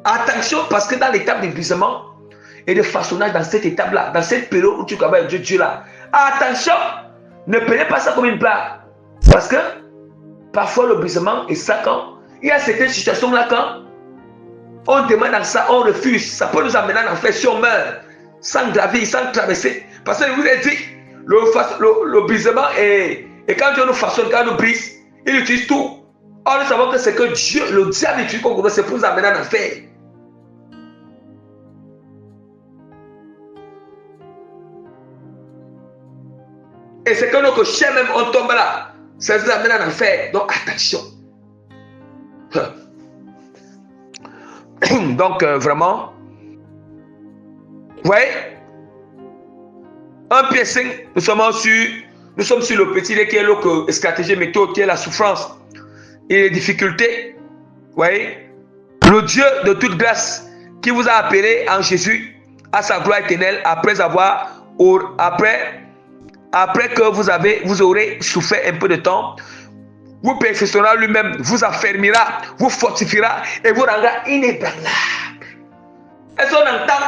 Attention, parce que dans l'étape de brisement et de façonnage, dans cette étape-là, dans cette période où tu travailles avec Dieu là, attention, ne prenez pas ça comme une blague. Parce que parfois le brisement est ça quand il y a certaines situations là quand on demande dans ça, on refuse, ça peut nous amener en enfer si on meurt, sans gravir, sans traverser. Parce que je vous ai dit, le brisement et quand Dieu nous façonne, quand nous brise, il utilise tout. Or, nous savons que c'est que Dieu, le diable utilise comme c'est pour nous amener en enfer. Et c'est que notre chair même, on tombe là. Ça nous amène en enfer. Donc, attention. Donc, vraiment, vous voyez, 1 Pierre 5, nous sommes sur le petit lait qui est l'autre stratégie méthode, qui est la souffrance et les difficultés. Vous voyez, le Dieu de toute grâce qui vous a appelé en Jésus à sa gloire éternelle après que vous aurez souffert un peu de temps, vous perfectionnera lui-même, vous affermira, vous fortifiera et vous rendra inébranlable. Est-ce qu'on entend?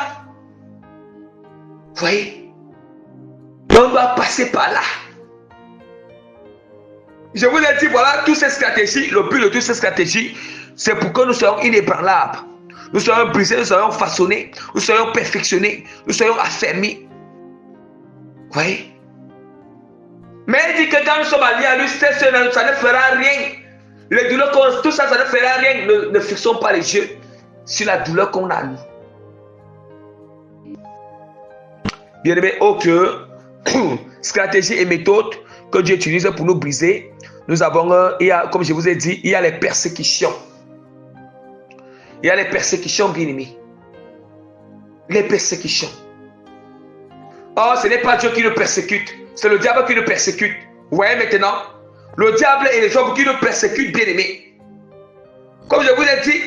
Vous voyez? On doit passer par là. Je vous ai dit, voilà, toutes ces stratégies, le but de toutes ces stratégies, c'est pour que nous soyons inébranlables. Nous soyons brisés, nous soyons façonnés, nous soyons perfectionnés, nous soyons affermis. Vous voyez? Mais il dit que quand nous sommes alliés à lui, ça ne fera rien. Les douleurs, tout ça, ça ne fera rien. Ne fixons pas les yeux sur la douleur qu'on a, nous. Bien aimé, autre stratégie et méthode que Dieu utilise pour nous briser, nous avons, comme je vous ai dit, il y a les persécutions. Il y a les persécutions, bien aimés. Les persécutions. Oh, ce n'est pas Dieu qui nous persécute, c'est le diable qui nous persécute. Vous voyez maintenant, le diable et les hommes qui nous persécutent, bien aimés. Comme je vous ai dit,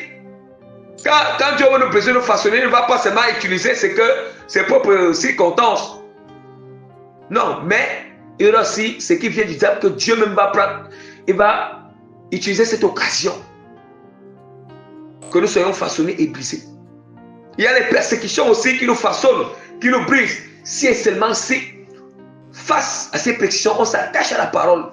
quand Dieu veut nous briser, nous façonner, il ne va pas seulement utiliser ses propres circonstances. Non, mais il y a aussi ce qui vient du diable que Dieu même va prendre. Il va utiliser cette occasion que nous soyons façonnés et brisés. Il y a les persécutions aussi qui nous façonnent, qui nous brisent. Si et seulement si, face à ces persécutions, on s'attache à la parole.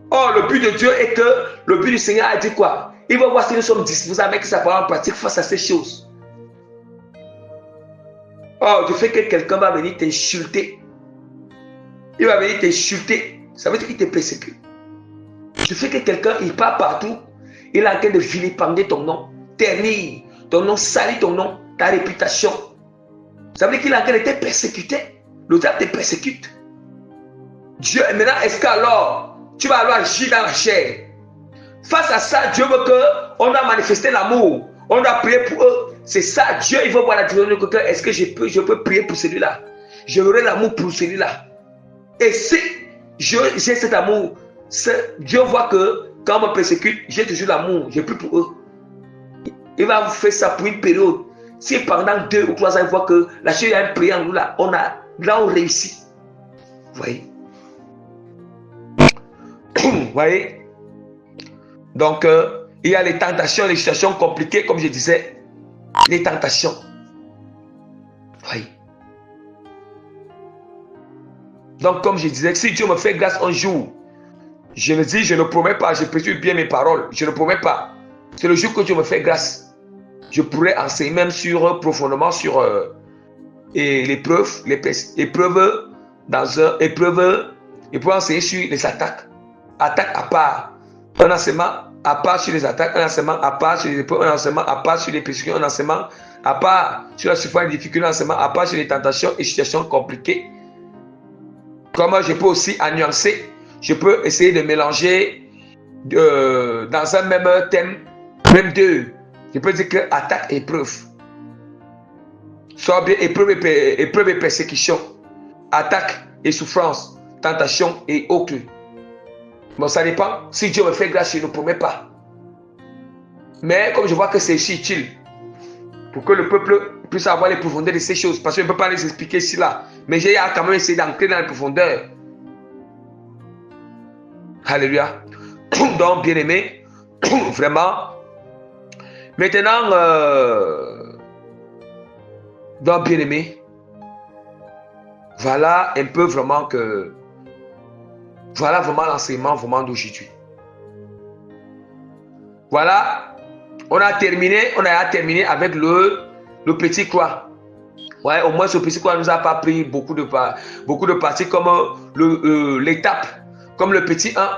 Or, le but de Dieu est que, le but du Seigneur a dit quoi? Il va voir si nous sommes disposés à mettre sa parole en pratique face à ces choses. Or, du fait que quelqu'un va venir t'insulter, il va venir t'insulter, ça veut dire qu'il te persécute. Du fait que quelqu'un, il part partout, il est en train de vilipender ton nom, ternir ton nom, salir ton nom, ta réputation. Ça veut dire qu'il est en train de te persécuter. Le diable te persécute. Dieu, maintenant, est-ce qu'alors, tu vas alors agir dans la chair? Face à ça, Dieu veut qu'on doit manifester l'amour. On doit prier pour eux. C'est ça, Dieu, il veut voir la différence de quelqu'un. Est-ce que je peux prier pour celui-là? J'aurai l'amour pour celui-là. Et si j'ai cet amour, Dieu voit que quand on me persécute, j'ai toujours l'amour. Je prie pour eux. Il va vous faire ça pour une période. Si pendant 2 ou 3 ans, il voit que la chair, il y a un prière, là, on réussit. Vous voyez? Vous voyez? Donc, il y a les tentations, les situations compliquées, comme je disais. Les tentations. Vous voyez? Donc, comme je disais, si Dieu me fait grâce un jour, je me dis, je ne promets pas, je précise bien mes paroles, je ne promets pas. C'est le jour que Dieu me fait grâce. Je pourrais enseigner même profondément sur l'épreuve, et pour enseigner sur les attaques. Attaques à part. Un enseignement à part sur les attaques, un enseignement à part sur les épreuves, un enseignement à part sur les persécutions, un enseignement à part sur la souffrance et les difficultés, un enseignement à part sur les tentations et situations compliquées. Comment je peux aussi en nuancer, je peux essayer de mélanger dans un même thème, même deux. Je peux dire que attaque et épreuve. Soit bien épreuve et persécution. Attaque et souffrance. Tentation et autres. Bon, ça dépend. Si Dieu me fait grâce, je ne promets pas. Mais comme je vois que c'est utile pour que le peuple puisse avoir les profondeurs de ces choses, parce que je ne peux pas les expliquer ici là. Mais j'ai quand même essayé d'entrer dans les profondeurs. Alléluia. Donc, bien aimé, vraiment. Maintenant, donc bien aimé, voilà un peu vraiment que, voilà vraiment l'enseignement vraiment d'aujourd'hui. Voilà, on a terminé avec le petit croix. Ouais, au moins ce petit croix nous a pas pris beaucoup de parties comme l'étape, comme le petit 1,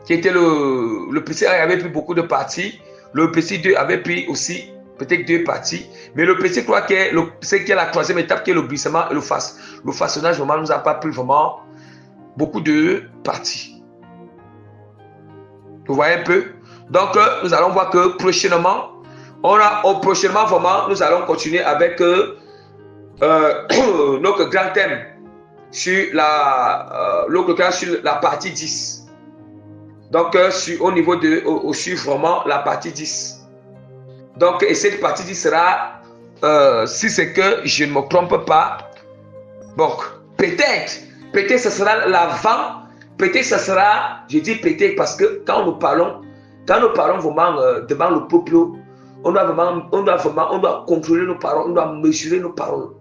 qui était le petit 1 avait pris beaucoup de parties. Le petit 2 avait pris aussi peut-être 2 parties. Mais le petit croix, c'est la troisième étape, qui est le brisement et le façonnage, vraiment, nous a pas pris vraiment beaucoup de parties. Vous voyez un peu? Donc, nous allons voir que prochainement, vraiment, nous allons continuer avec notre grand thème sur la partie 10. Donc, au niveau sur vraiment la partie 10. Donc, et cette partie 10 sera, si c'est que je ne me trompe pas, donc, peut-être ce sera l'avant, peut-être ce sera, je dis peut-être parce que quand nous parlons vraiment devant le peuple, on doit contrôler nos paroles, on doit mesurer nos paroles.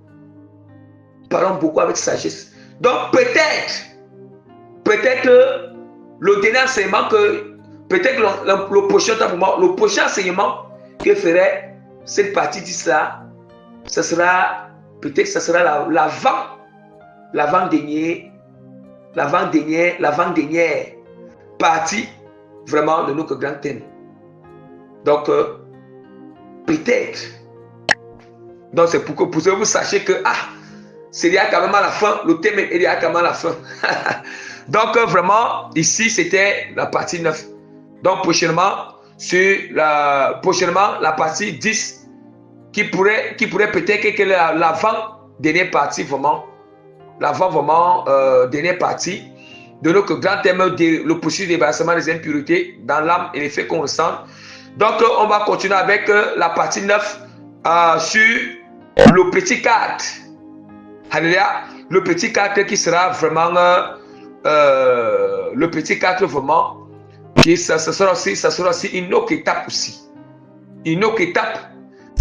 Parlons beaucoup avec sagesse. Donc, peut-être, le dernier enseignement peut-être le prochain enseignement que ferait cette partie 10 là, peut-être ce sera l'avant-dernier l'avant-dernière partie vraiment de notre grand thème. Donc, peut-être, donc c'est pour que vous sachiez que, c'est déjà quand même à la fin, le thème est déjà quand même à la fin. Donc, vraiment, ici, c'était la partie 9. Donc, prochainement, la partie 10, qui pourrait peut-être que l'avant-dernière partie, vraiment, dernière partie de notre grand thème, le processus de débarrassement des impuretés dans l'âme et les faits qu'on ressent. Donc, on va continuer avec la partie 9 sur le petit 4. Alléluia. Le petit 4 qui sera vraiment le petit 4 vraiment, ça sera aussi une autre étape aussi. Une autre étape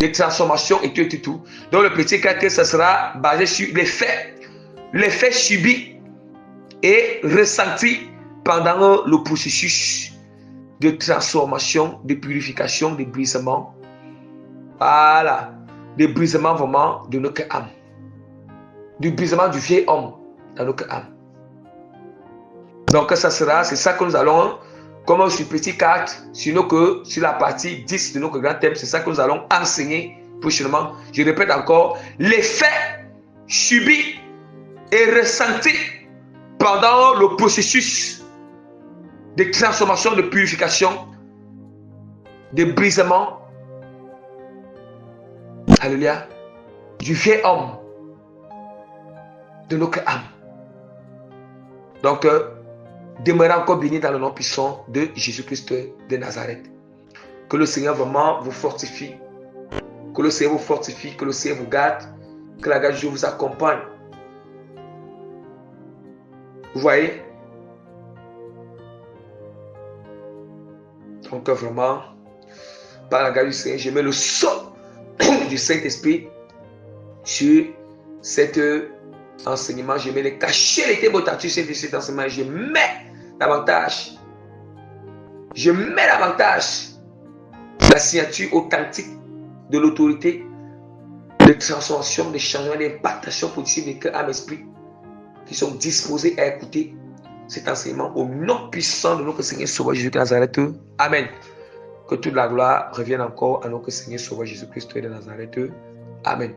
de transformation et tout. Donc, le petit 4, ça sera basé sur les faits subis et ressentis pendant le processus de transformation, de purification, de brisement. Voilà. De brisement vraiment de notre âme. Du brisement du vieil homme dans notre âme. Donc, c'est ça que nous allons, comme sur petit 4, sur la partie 10 de notre grand thème, c'est ça que nous allons enseigner prochainement. Je répète encore, les faits subis et ressentis pendant le processus de transformation, de purification, de brisement, alléluia, du vieil homme de notre âme. Donc, demeurez encore bénis dans le nom puissant de Jésus-Christ de Nazareth. Que le Seigneur vraiment vous fortifie. Que le Seigneur vous fortifie, que le Seigneur vous garde, que la grâce de Dieu vous accompagne. Vous voyez? Donc vraiment, par la grâce du Seigneur, je mets le sceau du Saint-Esprit sur cet enseignement. Je mets les cachets, les témoignages sur cet enseignement. Je mets davantage la signature authentique de l'autorité de transformation, de changement, d'impactation positive des cœurs, âme, esprit qui sont disposés à écouter cet enseignement au nom puissant de notre Seigneur Sauveur Jésus de Nazareth. Amen. Que toute la gloire revienne encore à notre Seigneur Sauveur Jésus-Christ de Nazareth. Amen.